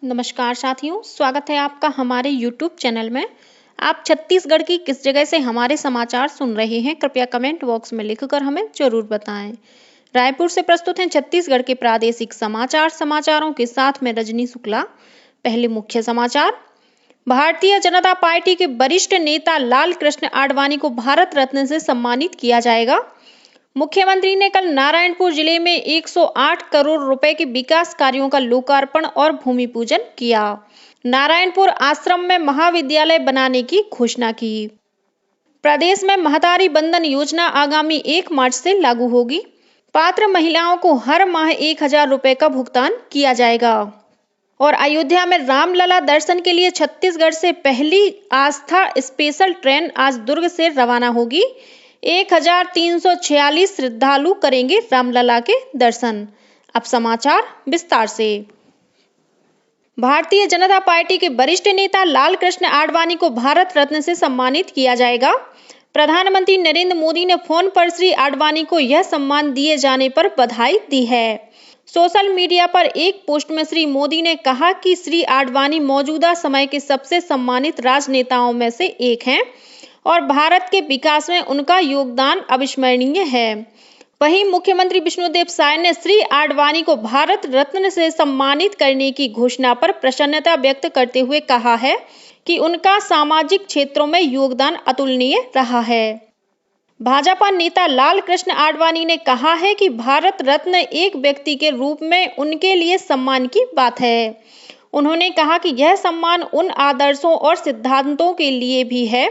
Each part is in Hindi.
नमस्कार साथियों, स्वागत है आपका हमारे YouTube चैनल में। आप छत्तीसगढ़ की किस जगह से हमारे समाचार सुन रहे हैं, कृपया कमेंट बॉक्स में लिखकर हमें जरूर बताएं। रायपुर से प्रस्तुत हैं छत्तीसगढ़ के प्रादेशिक समाचारों के साथ में रजनी शुक्ला। पहले मुख्य समाचार। भारतीय जनता पार्टी के वरिष्ठ नेता लाल कृष्ण आडवाणी को भारत रत्न से सम्मानित किया जाएगा। मुख्यमंत्री ने कल नारायणपुर जिले में 108 करोड़ रुपए के विकास कार्यों का लोकार्पण और भूमि पूजन किया। नारायणपुर आश्रम में महाविद्यालय बनाने की घोषणा की। प्रदेश में महतारी बंधन योजना आगामी 1 मार्च से लागू होगी। पात्र महिलाओं को हर माह 1000 रुपए का भुगतान किया जाएगा। और अयोध्या में रामलला दर्शन के लिए छत्तीसगढ़ से पहली आस्था स्पेशल ट्रेन आज दुर्ग से रवाना होगी। 1346 श्रद्धालु करेंगे रामलला के दर्शन। अब समाचार विस्तार से। भारतीय जनता पार्टी के वरिष्ठ नेता लाल कृष्ण आडवाणी को भारत रत्न से सम्मानित किया जाएगा। प्रधानमंत्री नरेंद्र मोदी ने फोन पर श्री आडवाणी को यह सम्मान दिए जाने पर बधाई दी है। सोशल मीडिया पर एक पोस्ट में श्री मोदी ने कहा कि श्री आडवाणी मौजूदा समय के सबसे सम्मानित राजनेताओं में से एक हैं और भारत के विकास में उनका योगदान अविस्मरणीय है। वहीं मुख्यमंत्री विष्णुदेव साय ने श्री आडवाणी को भारत रत्न से सम्मानित करने की घोषणा पर प्रसन्नता व्यक्त करते हुए कहा है कि उनका सामाजिक क्षेत्रों में योगदान अतुलनीय रहा है। भाजपा नेता लाल कृष्ण आडवाणी ने कहा है कि भारत रत्न एक व्यक्ति के रूप में उनके लिए सम्मान की बात है। उन्होंने कहा कि यह सम्मान उन आदर्शों और सिद्धांतों के लिए भी है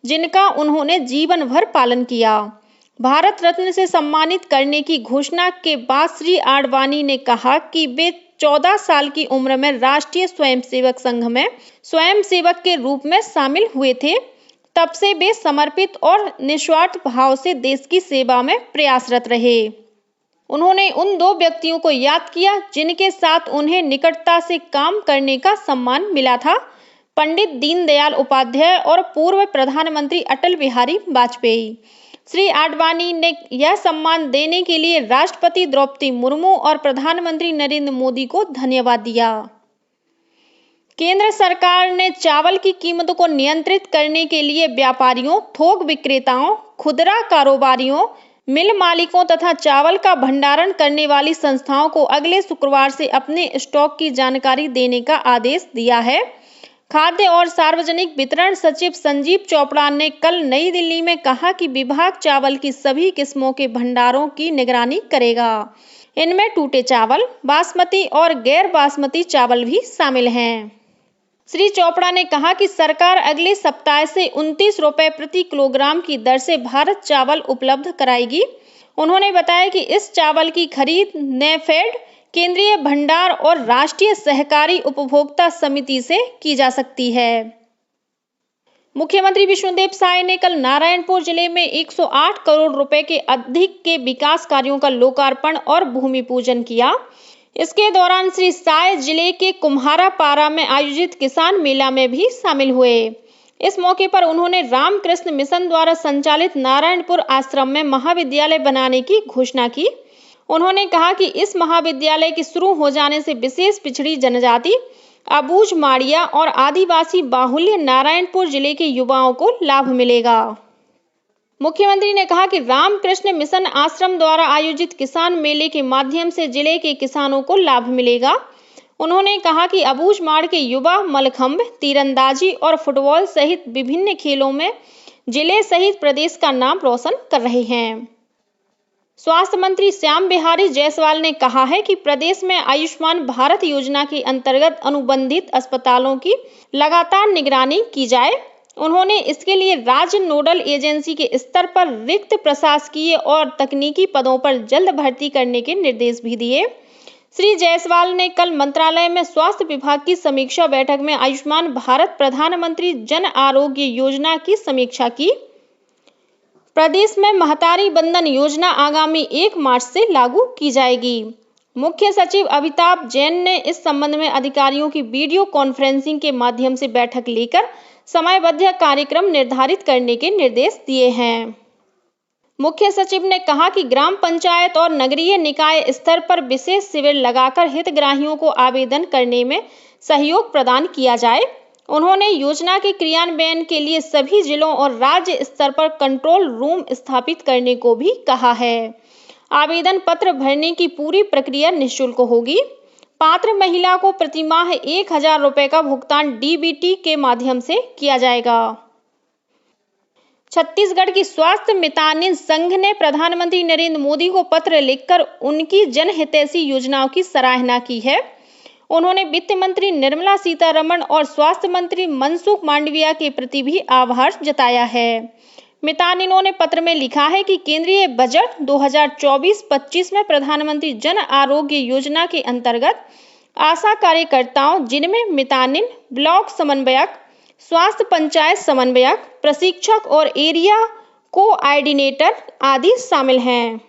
जिनका उन्होंने जीवन भर पालन किया। भारत रत्न से सम्मानित करने की घोषणा के बाद श्री आडवाणी ने कहा कि वे 14 साल की उम्र में राष्ट्रीय स्वयंसेवक संघ में स्वयंसेवक के रूप में शामिल हुए थे। तब से वे समर्पित और निस्वार्थ भाव से देश की सेवा में प्रयासरत रहे। उन्होंने उन दो व्यक्तियों को याद किया जिनके साथ उन्हें निकटता से काम करने का सम्मान मिला था, पंडित दीनदयाल उपाध्याय और पूर्व प्रधानमंत्री अटल बिहारी वाजपेयी। श्री आडवाणी ने यह सम्मान देने के लिए राष्ट्रपति द्रौपदी मुर्मू और प्रधानमंत्री नरेंद्र मोदी को धन्यवाद दिया। केंद्र सरकार ने चावल की कीमतों को नियंत्रित करने के लिए व्यापारियों, थोक विक्रेताओं, खुदरा कारोबारियों, मिल मालिकों तथा चावल का भंडारण करने वाली संस्थाओं को अगले शुक्रवार से अपने स्टॉक की जानकारी देने का आदेश दिया है। खाद्य और सार्वजनिक वितरण सचिव संजीव चोपड़ा ने कल नई दिल्ली में कहा कि विभाग चावल की सभी किस्मों के भंडारों की निगरानी करेगा। इनमें टूटे चावल, बासमती और गैर बासमती चावल भी शामिल हैं। श्री चोपड़ा ने कहा कि सरकार अगले सप्ताह से 29 रुपए प्रति किलोग्राम की दर से भारत चावल उपलब्ध कराएगी। उन्होंने बताया कि इस चावल की खरीद नेफेड, केंद्रीय भंडार और राष्ट्रीय सहकारी उपभोक्ता समिति से की जा सकती है। मुख्यमंत्री विष्णुदेव साय ने कल नारायणपुर जिले में 108 करोड़ रुपए के अधिक के विकास कार्यों का लोकार्पण और भूमि पूजन किया। इसके दौरान श्री साय जिले के कुम्हारापारा में आयोजित किसान मेला में भी शामिल हुए। इस मौके पर उन्होंने रामकृष्ण मिशन द्वारा संचालित नारायणपुर आश्रम में महाविद्यालय बनाने की घोषणा की। उन्होंने कहा कि इस महाविद्यालय के शुरू हो जाने से विशेष पिछड़ी जनजाति, अबूझ माड़िया और आदिवासी बाहुल्य नारायणपुर जिले के युवाओं को लाभ मिलेगा। मुख्यमंत्री ने कहा कि रामकृष्ण मिशन आश्रम द्वारा आयोजित किसान मेले के माध्यम से जिले के किसानों को लाभ मिलेगा। उन्होंने कहा कि अबूझ माड़ के युवा मलखंभ, तीरंदाजी और फुटबॉल सहित विभिन्न खेलों में जिले सहित प्रदेश का नाम रोशन कर रहे हैं। स्वास्थ्य मंत्री श्याम बिहारी जायसवाल ने कहा है कि प्रदेश में आयुष्मान भारत योजना के अंतर्गत अनुबंधित अस्पतालों की लगातार निगरानी की जाए। उन्होंने इसके लिए राज्य नोडल एजेंसी के स्तर पर रिक्त प्रशासकीय और तकनीकी पदों पर जल्द भर्ती करने के निर्देश भी दिए। श्री जायसवाल ने कल मंत्रालय में स्वास्थ्य विभाग की समीक्षा बैठक में आयुष्मान भारत प्रधानमंत्री जन आरोग्य योजना की समीक्षा की। प्रदेश में महतारी बंधन योजना आगामी 1 मार्च से लागू की जाएगी। मुख्य सचिव अमिताभ जैन ने इस संबंध में अधिकारियों की वीडियो कॉन्फ्रेंसिंग के माध्यम से बैठक लेकर समयबद्ध कार्यक्रम निर्धारित करने के निर्देश दिए हैं। मुख्य सचिव ने कहा कि ग्राम पंचायत और नगरीय निकाय स्तर पर विशेष शिविर लगाकर हितग्राहियों को आवेदन करने में सहयोग प्रदान किया जाए। उन्होंने योजना के क्रियान्वयन के लिए सभी जिलों और राज्य स्तर पर कंट्रोल रूम स्थापित करने को भी कहा है। आवेदन पत्र भरने की पूरी प्रक्रिया निःशुल्क होगी। पात्र महिला को प्रतिमाह 1000 रुपये का भुगतान डीबीटी के माध्यम से किया जाएगा। छत्तीसगढ़ की स्वास्थ्य मितानिन संघ ने प्रधानमंत्री नरेंद्र मोदी को पत्र लिखकर उनकी जनहितैषी योजनाओं की सराहना की है। उन्होंने वित्त मंत्री निर्मला सीतारमण और स्वास्थ्य मंत्री मनसुख मांडविया के प्रति भी आभार जताया है। मितानिनों ने पत्र में लिखा है कि केंद्रीय बजट 2024-25 में प्रधानमंत्री जन आरोग्य योजना के अंतर्गत आशा कार्यकर्ताओं, जिनमें मितानिन, ब्लॉक समन्वयक, स्वास्थ्य पंचायत समन्वयक, प्रशिक्षक और एरिया कोऑर्डिनेटर आदि शामिल हैं।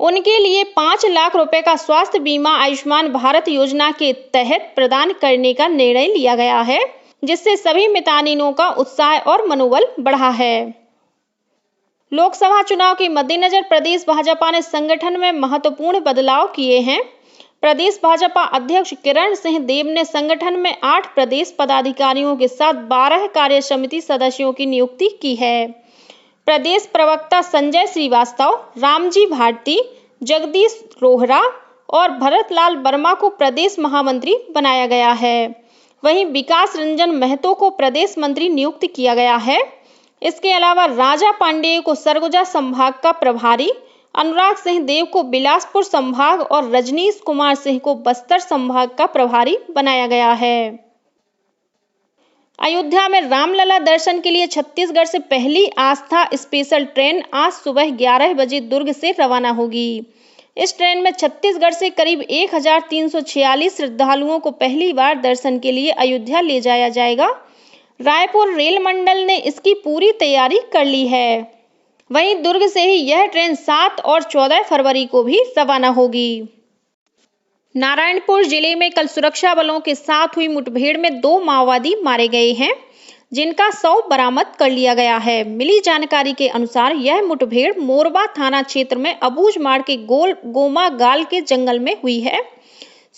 उनके लिए 5 लाख रुपए का स्वास्थ्य बीमा आयुष्मान भारत योजना के तहत प्रदान करने का निर्णय लिया गया है, जिससे सभी मितानिनों का उत्साह और मनोबल बढ़ा है। लोकसभा चुनाव के मद्देनजर प्रदेश भाजपा ने संगठन में महत्वपूर्ण बदलाव किए हैं। प्रदेश भाजपा अध्यक्ष किरण सिंह देव ने संगठन में 8 प्रदेश पदाधिकारियों के साथ 12 कार्य समिति सदस्यों की नियुक्ति की है। प्रदेश प्रवक्ता संजय श्रीवास्तव, रामजी भारती, जगदीश रोहरा और भरत लाल वर्मा को प्रदेश महामंत्री बनाया गया है। वहीं विकास रंजन महतो को प्रदेश मंत्री नियुक्त किया गया है। इसके अलावा राजा पांडेय को सरगुजा संभाग का प्रभारी, अनुराग सिंह देव को बिलासपुर संभाग और रजनीश कुमार सिंह को बस्तर संभाग का प्रभारी बनाया गया है। अयोध्या में रामलला दर्शन के लिए छत्तीसगढ़ से पहली आस्था स्पेशल ट्रेन आज सुबह 11 बजे दुर्ग से रवाना होगी। इस ट्रेन में छत्तीसगढ़ से करीब 1346 श्रद्धालुओं को पहली बार दर्शन के लिए अयोध्या ले जाया जाएगा। रायपुर रेल मंडल ने इसकी पूरी तैयारी कर ली है। वहीं दुर्ग से ही यह ट्रेन 7 और 14 फरवरी को भी रवाना होगी। नारायणपुर जिले में कल सुरक्षा बलों के साथ हुई मुठभेड़ में 2 माओवादी मारे गए हैं, जिनका शव बरामद कर लिया गया है। मिली जानकारी के अनुसार यह मुठभेड़ मोरबा थाना क्षेत्र में अबूझमाड़ के गोमा गाल के जंगल में हुई है।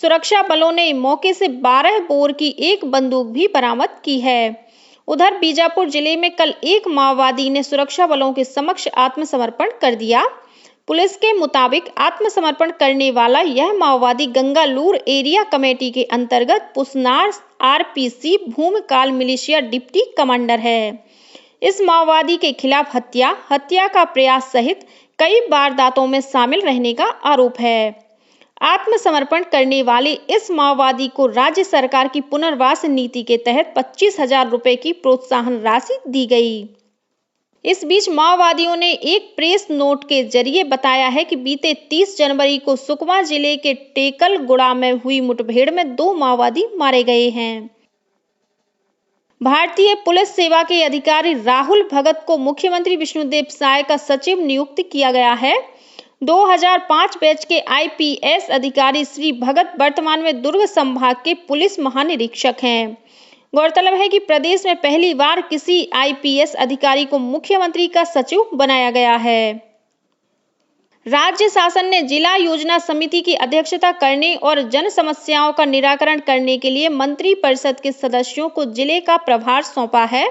सुरक्षा बलों ने मौके से 12 बोर की एक बंदूक भी बरामद की है। उधर बीजापुर जिले में कल एक माओवादी ने सुरक्षा बलों के समक्ष आत्मसमर्पण कर दिया। पुलिस के मुताबिक आत्मसमर्पण करने वाला यह माओवादी गंगालूर एरिया कमेटी के अंतर्गत पुसनार आरपीसी भूमकाल मिलिशिया डिप्टी कमांडर है। इस माओवादी के खिलाफ हत्या का प्रयास सहित कई वारदातों में शामिल रहने का आरोप है। आत्मसमर्पण करने वाले इस माओवादी को राज्य सरकार की पुनर्वास नीति के तहत 25,000 रुपए की प्रोत्साहन राशि दी गई। इस बीच माओवादियों ने एक प्रेस नोट के जरिए बताया है कि बीते 30 जनवरी को सुकमा जिले के टेकलगुड़ा में हुई मुठभेड़ में 2 माओवादी मारे गए हैं। भारतीय पुलिस सेवा के अधिकारी राहुल भगत को मुख्यमंत्री विष्णुदेव साय का सचिव नियुक्त किया गया है। 2005 बैच के आईपीएस अधिकारी श्री भगत वर्तमान में दुर्ग संभाग के पुलिस महानिरीक्षक हैं। गौरतलब है कि प्रदेश में पहली बार किसी आईपीएस अधिकारी को मुख्यमंत्री का सचिव बनाया गया है। राज्य शासन ने जिला योजना समिति की अध्यक्षता करने और जन समस्याओं का निराकरण करने के लिए मंत्री परिषद के सदस्यों को जिले का प्रभार सौंपा है।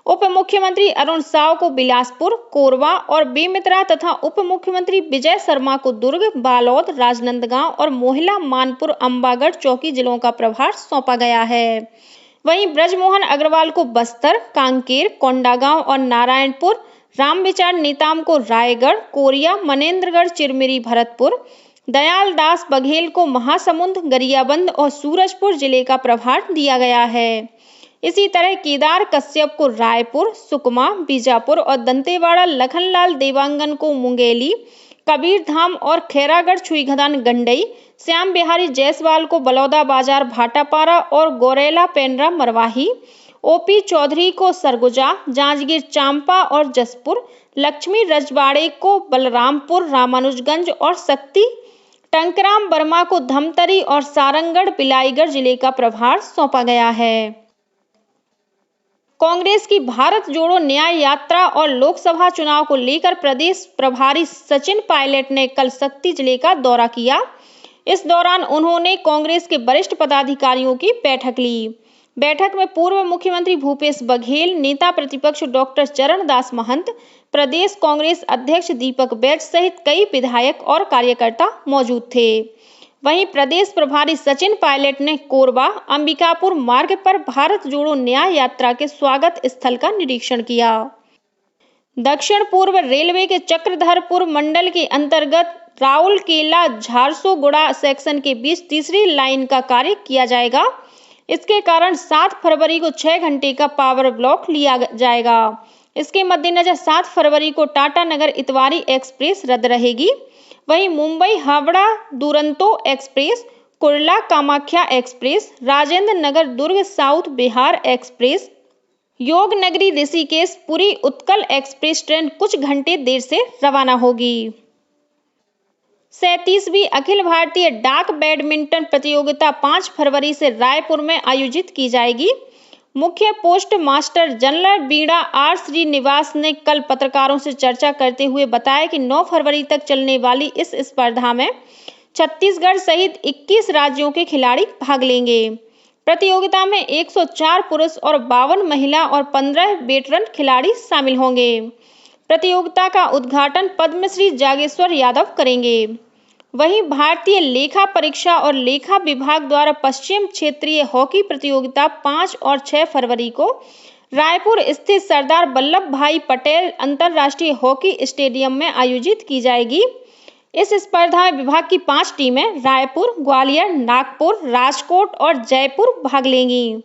उप मुख्यमंत्री अरुण साव को बिलासपुर, कोरबा और बेमेतरा तथा उप मुख्यमंत्री विजय शर्मा को दुर्ग, बालोद, राजनांदगांव और मोहला, मानपुर, अंबागढ़, चौकी जिलों का प्रभार सौंपा गया है। वहीं ब्रजमोहन अग्रवाल को बस्तर, कांकेर, कोंडागांव और नारायणपुर, रामविचार नेताम को रायगढ़, कोरिया, मनेन्द्रगढ़, चिरमिरी, भरतपुर, दयाल दास बघेल को महासमुंद, गरियाबंद और सूरजपुर जिले का प्रभार दिया गया है। इसी तरह केदार कश्यप को रायपुर, सुकमा, बीजापुर और दंतेवाड़ा, लखनलाल देवांगन को मुंगेली, कबीरधाम और खैरागढ़ छुईखदान गंडई, श्याम बिहारी जायसवाल को बलौदाबाजार भाटापारा और गौरेला पेंड्रा मरवाही, ओपी चौधरी को सरगुजा, जांजगीर चांपा और जसपुर, लक्ष्मी रजवाड़े को बलरामपुर, रामानुजगंज और शक्ति टंकराम वर्मा को धमतरी और सारंगढ़ बिलाईगढ़ जिले का प्रभार सौंपा गया है। कांग्रेस की भारत जोड़ो न्याय यात्रा और लोकसभा चुनाव को लेकर प्रदेश प्रभारी सचिन पायलट ने कल शक्ति जिले का दौरा किया। इस दौरान उन्होंने कांग्रेस के वरिष्ठ पदाधिकारियों की बैठक ली। बैठक में पूर्व मुख्यमंत्री भूपेश बघेल, नेता प्रतिपक्ष डॉक्टर चरणदास महंत, प्रदेश कांग्रेस अध्यक्ष दीपक बैज सहित कई विधायक और कार्यकर्ता मौजूद थे। वहीं प्रदेश प्रभारी सचिन पायलट ने कोरबा अंबिकापुर मार्ग पर भारत जोड़ो न्याय यात्रा के स्वागत स्थल का निरीक्षण किया। दक्षिण पूर्व रेलवे के चक्रधरपुर मंडल के अंतर्गत राउरकेला झारसुगुड़ा सेक्शन के बीच तीसरी लाइन का कार्य किया जाएगा। इसके कारण 7 फरवरी को 6 घंटे का पावर ब्लॉक लिया जाएगा। इसके मद्देनजर 7 फरवरी को टाटा नगर इतवारी एक्सप्रेस रद्द रहेगी। वहीं Mumbai Howrah Duronto express, Kurla Kamakhya express, Rajendra Nagar Durg south Bihar express, योग नगरी ऋषिकेश पुरी उत्कल एक्सप्रेस ट्रेन कुछ घंटे देर से रवाना होगी। 37वीं अखिल भारतीय डाक बैडमिंटन प्रतियोगिता 5 फरवरी से रायपुर में आयोजित की जाएगी। मुख्य पोस्ट मास्टर जनरल बीड़ा आर श्रीनिवास ने कल पत्रकारों से चर्चा करते हुए बताया कि 9 फरवरी तक चलने वाली इस स्पर्धा में छत्तीसगढ़ सहित 21 राज्यों के खिलाड़ी भाग लेंगे। प्रतियोगिता में 104 पुरुष और 52 महिला और 15 वेटरन खिलाड़ी शामिल होंगे। प्रतियोगिता का उद्घाटन पद्मश्री जागेश्वर यादव करेंगे। वहीं भारतीय लेखा परीक्षा और लेखा विभाग द्वारा पश्चिम क्षेत्रीय हॉकी प्रतियोगिता 5 और 6 फरवरी को रायपुर स्थित सरदार वल्लभ भाई पटेल अंतर्राष्ट्रीय हॉकी स्टेडियम में आयोजित की जाएगी। इस स्पर्धा में विभाग की 5 टीमें रायपुर, ग्वालियर, नागपुर, राजकोट और जयपुर भाग लेंगी।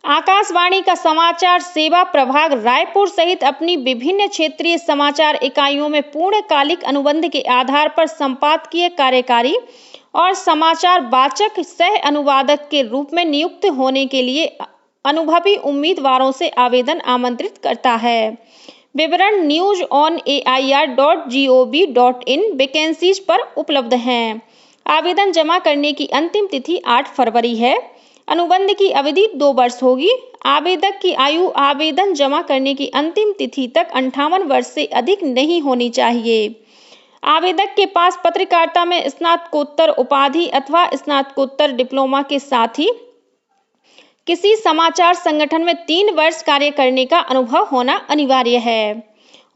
आकाशवाणी का समाचार सेवा प्रभाग रायपुर सहित अपनी विभिन्न क्षेत्रीय समाचार इकाइयों में पूर्णकालिक अनुबंध के आधार पर संपादकीय कार्यकारी और समाचार वाचक सह अनुवादक के रूप में नियुक्त होने के लिए अनुभवी उम्मीदवारों से आवेदन आमंत्रित करता है। विवरण newsonair.gov.in वैकेंसीज पर उपलब्ध हैं। आवेदन जमा करने की अंतिम तिथि 8 फरवरी है। अनुबंध की अवधि 2 वर्ष होगी। आवेदक की आयु आवेदन जमा करने की अंतिम तिथि तक 58 वर्ष से अधिक नहीं होनी चाहिए। आवेदक के पास पत्रकारिता में स्नातकोत्तर उपाधि अथवा स्नातकोत्तर डिप्लोमा के साथ ही किसी समाचार संगठन में 3 वर्ष कार्य करने का अनुभव होना अनिवार्य है।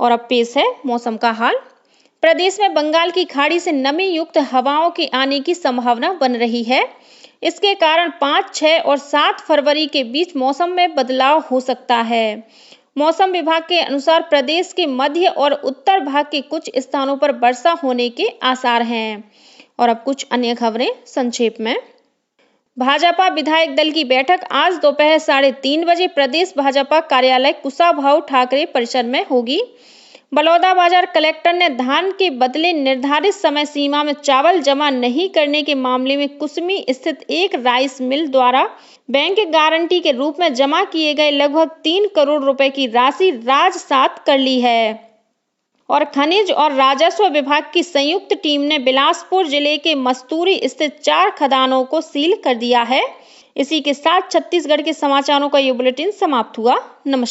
और अब पेश है मौसम का हाल। प्रदेश में बंगाल की खाड़ी से नमी युक्त हवाओं के आने की संभावना बन रही है। इसके कारण 5, 6 और 7 फरवरी के बीच मौसम में बदलाव हो सकता है। मौसम विभाग के अनुसार प्रदेश के मध्य और उत्तर भाग के कुछ स्थानों पर वर्षा होने के आसार हैं। और अब कुछ अन्य खबरें संक्षेप में। भाजपा विधायक दल की बैठक आज दोपहर 3:30 बजे प्रदेश भाजपा कार्यालय कुशाभाऊ ठाकरे परिसर में होगी। बलौदाबाजार कलेक्टर ने धान के बदले निर्धारित समय सीमा में चावल जमा नहीं करने के मामले में कुसमी स्थित एक राइस मिल द्वारा बैंक गारंटी के रूप में जमा किए गए लगभग 3 करोड़ रुपए की राशि राजसात कर ली है। और खनिज और राजस्व विभाग की संयुक्त टीम ने बिलासपुर जिले के मस्तूरी स्थित 4 खदानों को सील कर दिया है। इसी के साथ छत्तीसगढ़ के समाचारों का ये बुलेटिन समाप्त हुआ। नमस्कार।